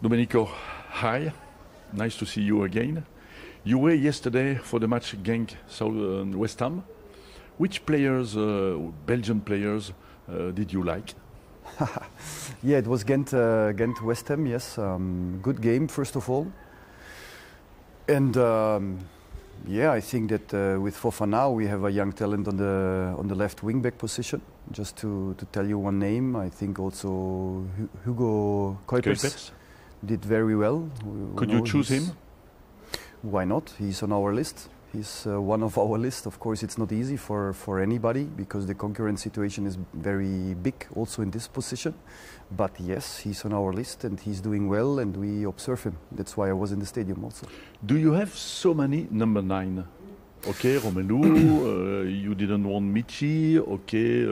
Domenico, hi. Nice to see you again. You were yesterday for the match Genk West Ham. Which players, Belgian players, did you like? Yeah, it was Ghent West Ham. Yes, good game first of all, and yeah, I think that with Fofana we have a young talent on the left wing back position. Just to tell you one name, I think also Hugo Kuipers did very well. Could you choose him? Why not? He's on our list. He's one of our list. Of course, it's not easy for anybody because the concurrent situation is very big also in this position. But yes, he's on our list and he's doing well and we observe him. That's why I was in the stadium also. Do you have so many number 9? Okay, Romelu, you didn't want Michi, okay,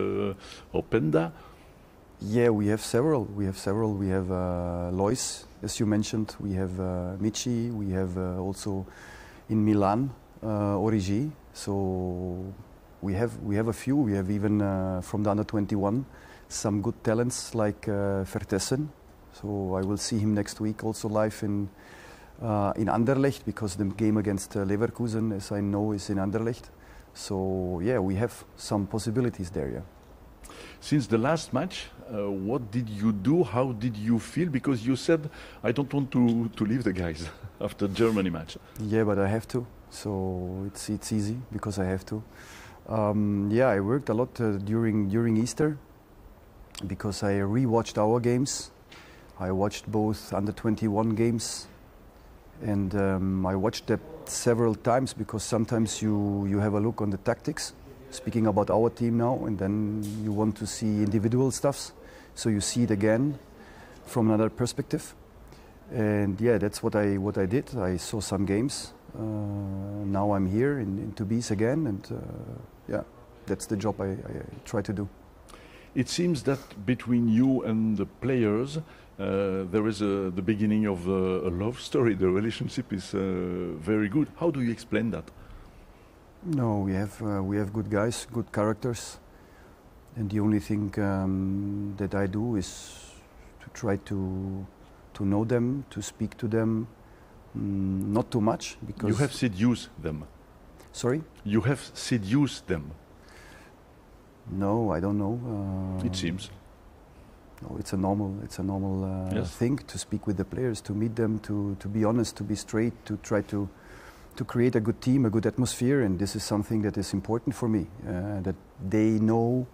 Openda. Yeah, we have several. We have Lois, as you mentioned. We have Michi. We have also in Milan, Origi. So we have a few. We have even from the under 21 some good talents like Vertessen. So I will see him next week also live in Anderlecht because the game against Leverkusen, as I know, is in Anderlecht. So yeah, we have some possibilities there. Yeah. Since the last match, what did you do? How did you feel? Because you said, I don't want to leave the guys after Germany match. Yeah, but I have to. So it's easy because I have to. Yeah, I worked a lot during Easter because I rewatched our games. I watched both under 21 games and I watched that several times because sometimes you have a look on the tactics. Speaking about our team now, and then you want to see individual stuffs, so you see it again from another perspective. And yeah, that's what I did. I saw some games. Now I'm here in Tubize again, and yeah, that's the job I try to do. It seems that between you and the players, there is the beginning of a love story. The relationship is very good. How do you explain that? No, we have good guys, good characters, and the only thing that I do is to try to know them, to speak to them, not too much because you have seduced them. Sorry? You have seduced them. No, I don't know. It seems. No, it's a normal yes. thing to speak with the players, to meet them, to be honest, to be straight, to try to create a good team, a good atmosphere, and this is something that is important for me, that they know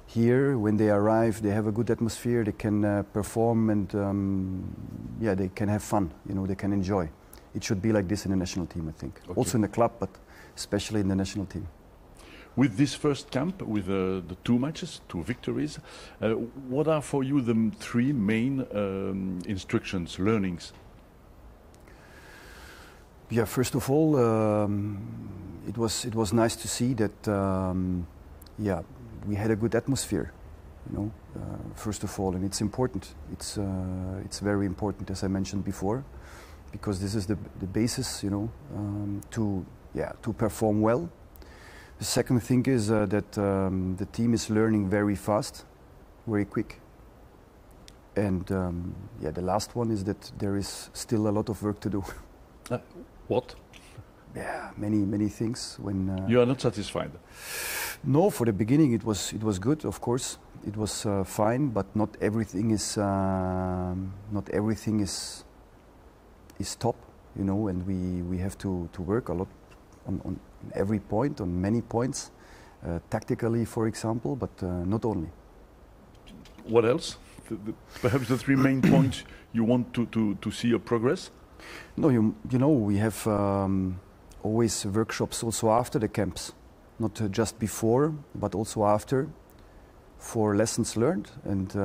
here when they arrive they have a good atmosphere, they can perform and yeah, they can have fun, you know, they can enjoy. It should be like this in the national team, I think. Okay. Also in the club, but especially in the national team. With this first camp, with the 2 matches, 2 victories, what are for you the 3 main instructions, learnings? Yeah, first of all, it was nice to see that yeah, we had a good atmosphere, you know, first of all, and it's important. It's very important, as I mentioned before, because this is the basis, you know, to perform well. The second thing is that the team is learning very fast, very quick. And yeah, the last one is that there is still a lot of work to do. What? Yeah, many things. When you are not satisfied? No, for the beginning it was good. Of course, it was fine, but not everything is top, you know. And we have to work a lot on every point, on many points, tactically, for example, but not only. What else? Perhaps the 3 main points you want to see a progress? No, you know, we have always workshops also after the camps, not just before, but also after, for lessons learned, and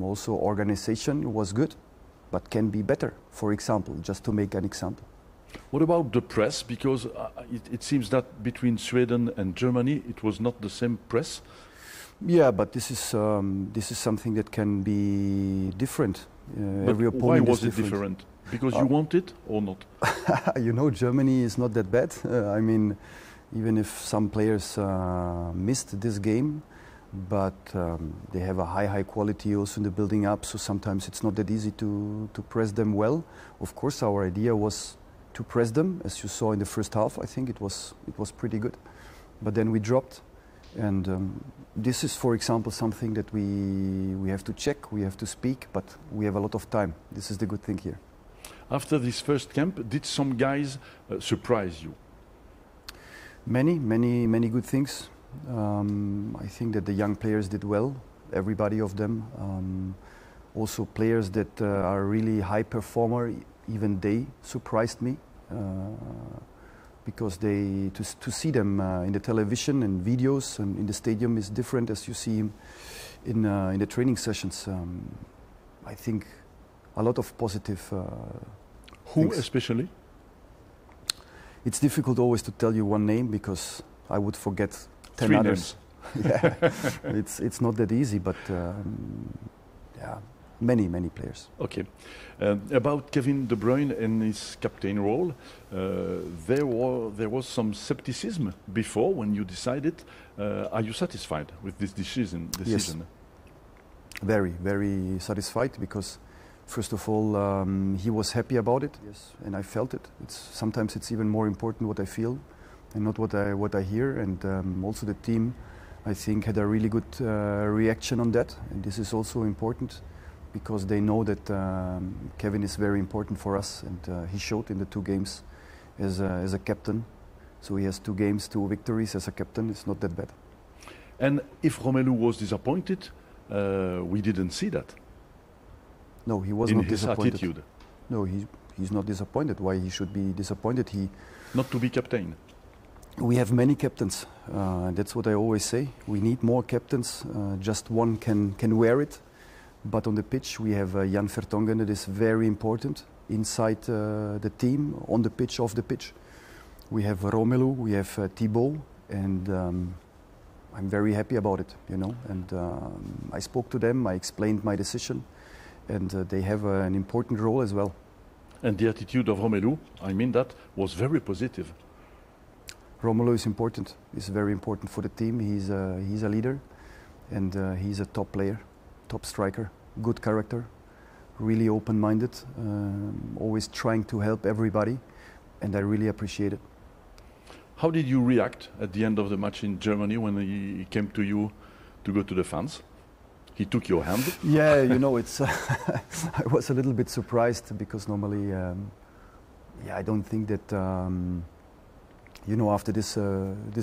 also organization was good, but can be better, for example, just to make an example. What about the press? Because it seems that between Sweden and Germany it was not the same press. Yeah, but this is something that can be different. Every opponent why was it different? Because you want it or not? You know, Germany is not that bad. I mean, even if some players missed this game, but they have a high quality also in the building up, so sometimes it's not that easy to press them well. Of course, our idea was to press them, as you saw in the first half. I think it was pretty good, but then we dropped, and this is, for example, something that we have to check, we have to speak, but we have a lot of time. This is the good thing here. After this first camp, did some guys surprise you? Many good things. I think that the young players did well, everybody of them. Also players that are really high performer, even they surprised me, because to see them in the television and videos and in the stadium is different as you see him in the training sessions. I think a lot of positive Who things. especially? It's difficult always to tell you one name because I would forget 10 3 others. Yeah, it's not that easy, but yeah, many players. Okay. About Kevin De Bruyne and his captain role, there was some skepticism before when you decided. Are you satisfied with this decision? Yes. Very satisfied, because first of all he was happy about it. Yes, and I felt it. Sometimes it's even more important what I feel and not what I hear. And also the team, I think, had a really good reaction on that. And this is also important because they know that Kevin is very important for us, and he showed in the 2 games as a captain. So he has 2 games, 2 victories as a captain. It's not that bad. And if Romelu was disappointed, we didn't see that. No, he was in not his disappointed. attitude. No, he's not disappointed. Why he should be disappointed? Not to be captain. We have many captains. That's what I always say. We need more captains. Just one can wear it. But on the pitch, we have Jan Vertonghen that is very important inside the team, on the pitch, off the pitch. We have Romelu, we have Thibaut, and I'm very happy about it, you know. And I spoke to them, I explained my decision, and they have an important role as well. And the attitude of Romelu, I mean that, was very positive. Romelu is important. He's very important for the team. He's a leader, and he's a top player, top striker, good character, really open-minded, always trying to help everybody, and I really appreciate it. How did you react at the end of the match in Germany when he came to you to go to the fans? He took your hand? Yeah, you know, it's. I was a little bit surprised because normally, I don't think that. You know, after this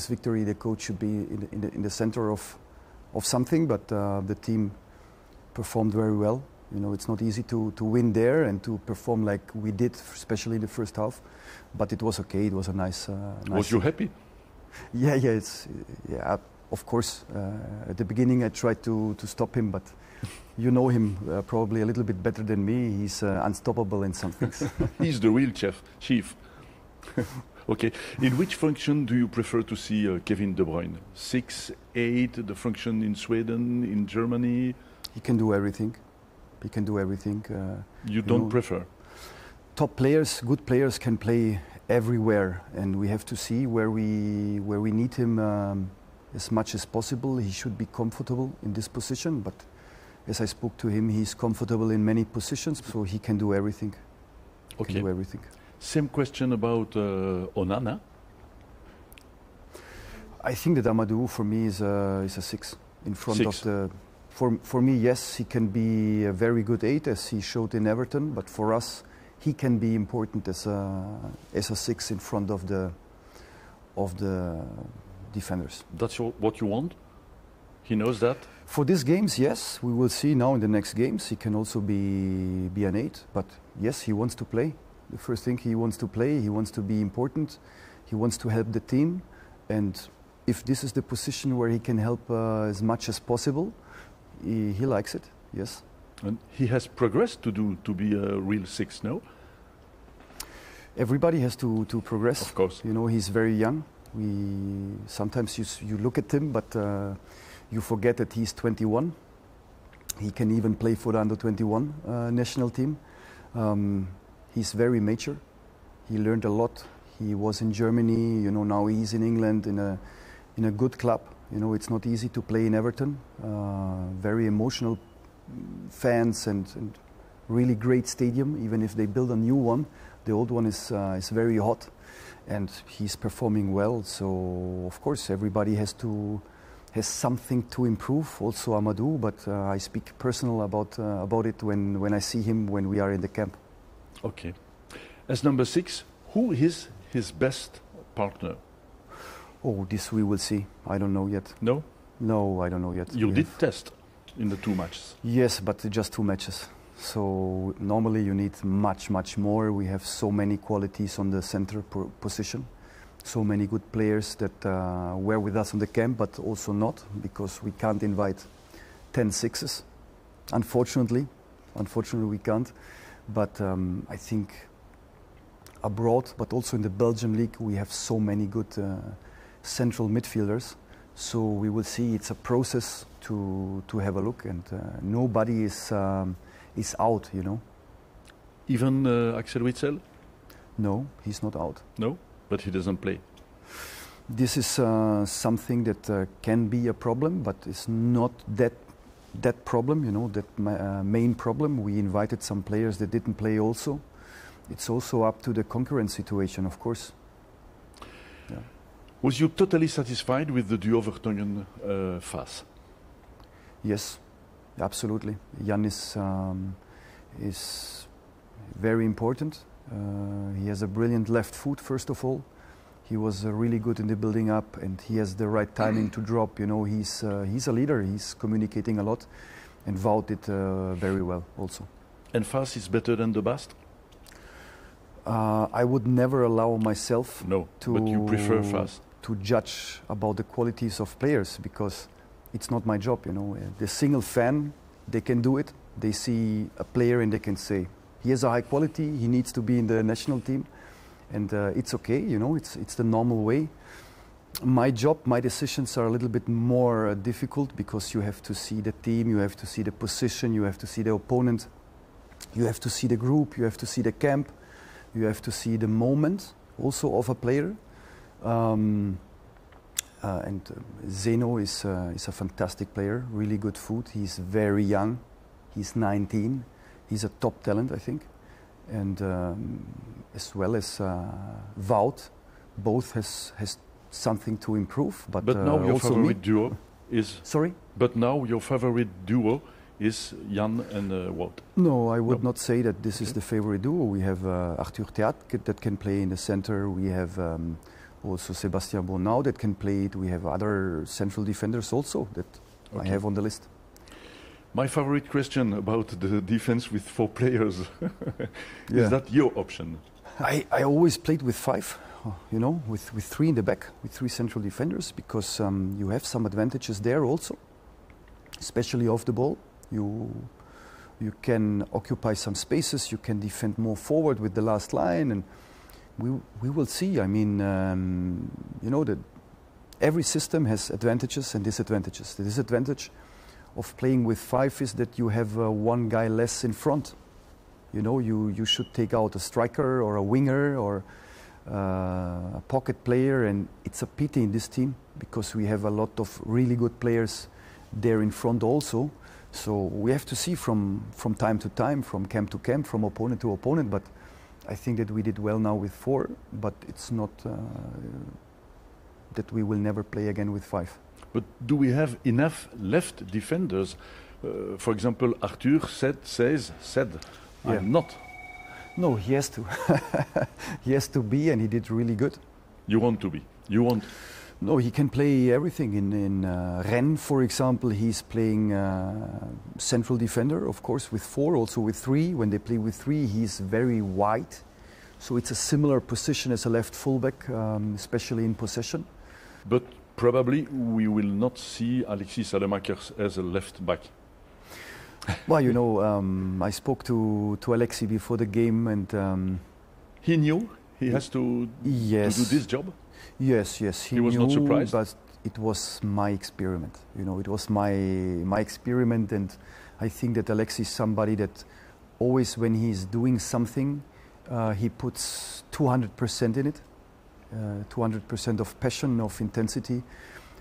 victory, the coach should be in the center of something. But the team performed very well. You know, it's not easy to win there and to perform like we did, especially in the first half. But it was okay. It was a nice. Was you happy? Yeah. Of course. At the beginning, I tried to stop him, but you know him probably a little bit better than me. He's unstoppable in some things. He's the real chief. Okay. In which function do you prefer to see Kevin De Bruyne? 6, 8, the function in Sweden, in Germany? He can do everything. He can do everything. You don't prefer? Top players, good players can play everywhere, and we have to see where we need him as much as possible. He should be comfortable in this position, but as I spoke to him, he's comfortable in many positions, so he can do everything. Okay. Can do everything. Same question about Onana. I think that Amadou for me is a 6 in front of the. For me, yes, he can be a very good 8 as he showed in Everton. But for us, he can be important as a 6 in front of the defenders. That's what you want. He knows that. For these games, yes, we will see now in the next games. He can also be an 8. But yes, he wants to play. The first thing, he wants to play, he wants to be important, he wants to help the team, and if this is the position where he can help as much as possible, he likes it, yes. And he has progressed to be a real 6 now? Everybody has to progress. Of course. You know, he's very young. Sometimes you look at him, but you forget that he's 21. He can even play for the under-21 national team. He's very mature. He learned a lot. He was in Germany, you know, now he's in England in a good club, You know, it's not easy to play in Everton. Very emotional fans and really great stadium. Even if they build a new one, the old one is very hot, and he's performing well. So of course everybody has something to improve. Also Amadou, but I speak personal about it when I see him when we are in the camp. Okay. As number 6, who is his best partner? Oh, this we will see. I don't know yet. No? No, I don't know yet. You did test in the 2 matches. Yes, but just 2 matches. So normally you need much more. We have so many qualities on the center position. So many good players that were with us in the camp, but also not, because we can't invite 10 sixes. Unfortunately we can't. But I think abroad, but also in the Belgian league, we have so many good central midfielders. So we will see. It's a process to have a look, and nobody is out, you know. Even Axel Witsel? No, he's not out. No, but he doesn't play. This is something that can be a problem, but it's not that problem, you know, that main problem. We invited some players that didn't play also. It's also up to the concurrent situation, of course. Yeah. Was you totally satisfied with the duo Vertonghen-Faes? Yes, absolutely. Jan is very important. He has a brilliant left foot, first of all. He was really good in the building up, and he has the right timing to drop. You know, he's a leader. He's communicating a lot, and Wout did very well also. And Faes is better than the best? I would never allow myself but you prefer Faes to judge about the qualities of players, because it's not my job. You know, the single fan, they can do it. They see a player and they can say, he has a high quality. He needs to be in the national team. And it's okay, you know, it's the normal way. My job, my decisions are a little bit more difficult, because you have to see the team, you have to see the position, you have to see the opponent, you have to see the group, you have to see the camp, you have to see the moment also of a player. Zeno is a fantastic player, really good foot. He's very young, he's 19, he's a top talent, I think. And as well as Wout, both has something to improve. But now your favorite duo is... Sorry? But now your favorite duo is Jan and Wout. No, I would not say that this is the favorite duo. We have Arthur Theat that can play in the center. We have also Sébastien Bonau that can play it. We have other central defenders also that I have on the list. My favorite question about the defense with 4 players. Is that your option? I always played with 5, you know, with 3 in the back, with 3 central defenders, because you have some advantages there also, especially off the ball. You can occupy some spaces, you can defend more forward with the last line, and we will see. I mean, you know, that every system has advantages and disadvantages. The disadvantage of playing with 5 is that you have 1 guy less in front. You know, you should take out a striker or a winger or a pocket player, and it's a pity in this team, because we have a lot of really good players there in front also. So we have to see from time to time, from camp to camp, from opponent to opponent. But I think that we did well now with 4, but it's not that we will never play again with 5. But do we have enough left defenders? For example, Arthur said, I'm not. No, he has to. He has to be, and he did really good. You want to be? You want? No, he can play everything. In Rennes, for example, he's playing central defender, of course, with 4, also with 3. When they play with 3, he's very wide. So it's a similar position as a left fullback, especially in possession. But probably we will not see Alexis Salemakers as a left back. Well, you know, I spoke to Alexis before the game, and he knew he has to do this job. Yes, he was knew, not surprised. But it was my experiment. You know, it was my experiment, and I think that Alexis is somebody that always, when he's doing something, he puts 200% in it, 200% of passion, of intensity.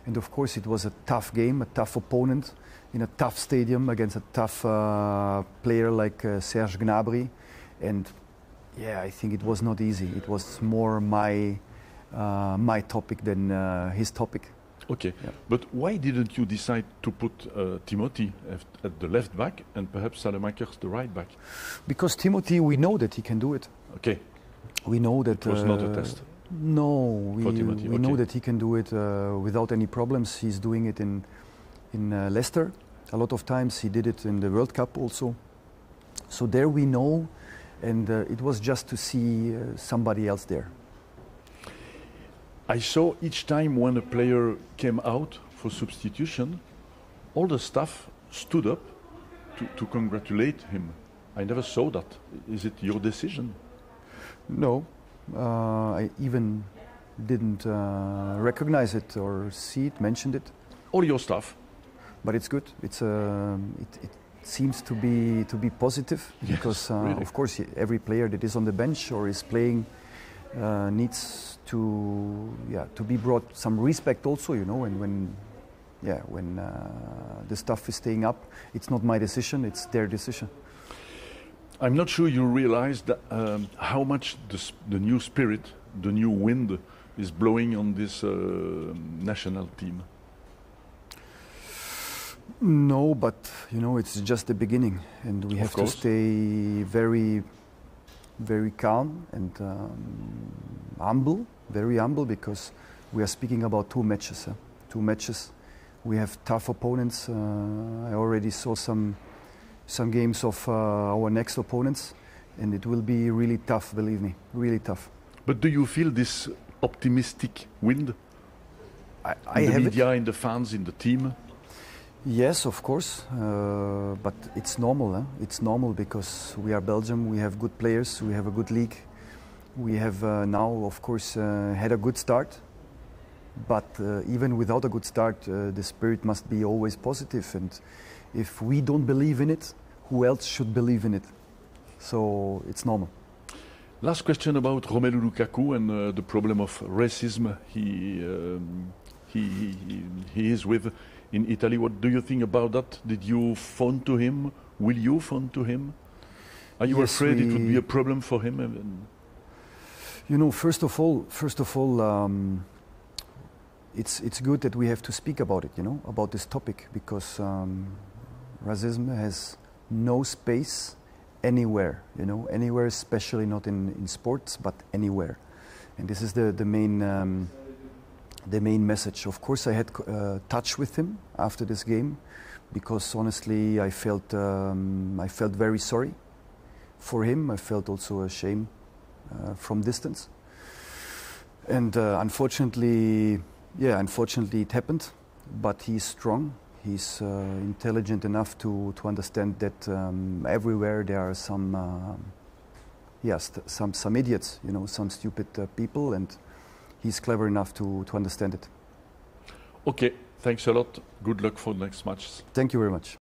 And of course it was a tough game, a tough opponent, in a tough stadium against a tough player like Serge Gnabry. And yeah, I think it was not easy. It was more my topic than his topic. Okay, yeah. But why didn't you decide to put Timothy at the left back and perhaps Salemakers the right back? Because Timothy, we know that he can do it. Okay. We know that... It was not a test? No, we okay. know that he can do it without any problems. He's doing it in Leicester. A lot of times he did it in the World Cup also. So there we know, and it was just to see somebody else there. I saw each time when a player came out for substitution, all the staff stood up to congratulate him. I never saw that. Is it your decision? No, I even didn't recognize it or see it, mentioned it. All your staff? But it's good. It's it seems to be positive, yes, because really. Of course every player that is on the bench or is playing needs to be brought some respect also, you know. And when the stuff is staying up, it's not my decision; it's their decision. I'm not sure you realize that, how much the new spirit, the new wind, is blowing on this national team. No, but you know, it's just the beginning, and we have to stay very, very calm and humble, very humble, because we are speaking about two matches. Two matches. We have tough opponents. I already saw some games of our next opponents, and it will be really tough, believe me, really tough. But do you feel this optimistic wind? I in the have media, it. in the fans, in the team? Yes, of course, but it's normal. It's normal because we are Belgium, we have good players, we have a good league. We have now, of course, had a good start, but even without a good start, the spirit must be always positive. And if we don't believe in it, who else should believe in it? So it's normal. Last question about Romelu Lukaku and the problem of racism he is with in Italy. What do you think about that? Did you phone to him? Will you phone to him? Are you afraid it would be a problem for him? You know, first of all, it's good that we have to speak about it. You know, about this topic, because racism has no space anywhere. You know, anywhere, especially not in sports, but anywhere. And this is the main message. Of course, I had touch with him after this game, because honestly, I felt very sorry for him. I felt also ashamed from distance, and unfortunately it happened. But he's strong. He's intelligent enough to understand that everywhere there are some idiots, you know, some stupid people, and he's clever enough to understand it. Okay, thanks a lot. Good luck for the next matches. Thank you very much.